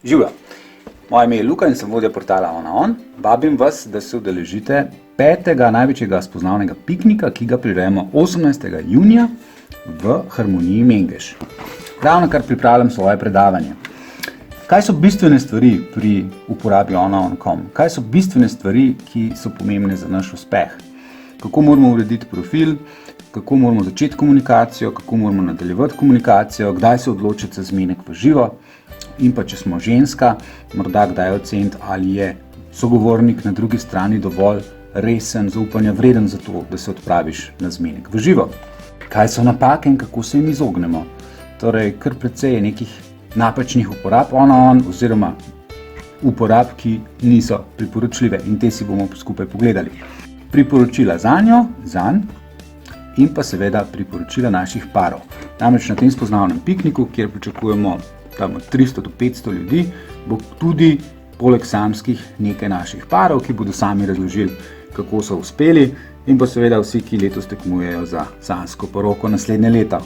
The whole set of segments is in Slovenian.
Živijo! Moje ime je Luka in sem vodja portala OnaOn. Vabim vas, da se udeležite 5. največjega spoznavnega piknika, ki ga prirejamo 18. junija v Harmoniji Mengeš. Ravnokar pripravljam svoje predavanje. Kaj so bistvene stvari pri uporabi OnaOn.com? Kaj so bistvene stvari, ki so pomembne za naš uspeh? Kako moramo urediti profil, kako moramo začeti komunikacijo, kako moramo nadaljevati komunikacijo, kdaj se odločiti za zmenek v živo in pa če smo ženska, morda kdaj oceniti, ali je sogovornik na drugi strani dovolj resen, zaupanja vreden za to, da se odpraviš na zmenek v živo. Kaj so napake in kako se jim izognemo? Torej, kar precej je nekih napačnih uporab OnaOn oziroma uporab, ki niso priporočljive in te si bomo skupaj pogledali. Priporočila zanj in pa seveda priporočila naših parov. Namreč na tem spoznavnem pikniku, kjer pričakujemo tam od 300 do 500 ljudi, bo tudi poleg samskih nekaj naših parov, ki bodo sami razložili, kako so uspeli, in pa seveda vsi, ki letos tekmujejo za sanjsko poroko naslednje leto.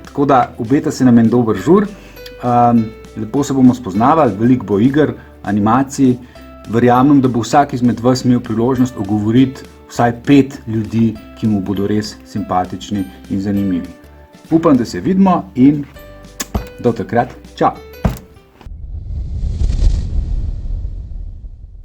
Tako da obeta se nam en dober žur, lepo se bomo spoznavali, veliko bo iger, animacij, verjamem, da bo vsak izmed vas imel priložnost ogovoriti vsaj 5 ljudi, ki mu bodo res simpatični in zanimivi. Upam, da se vidimo in do takrat, čau!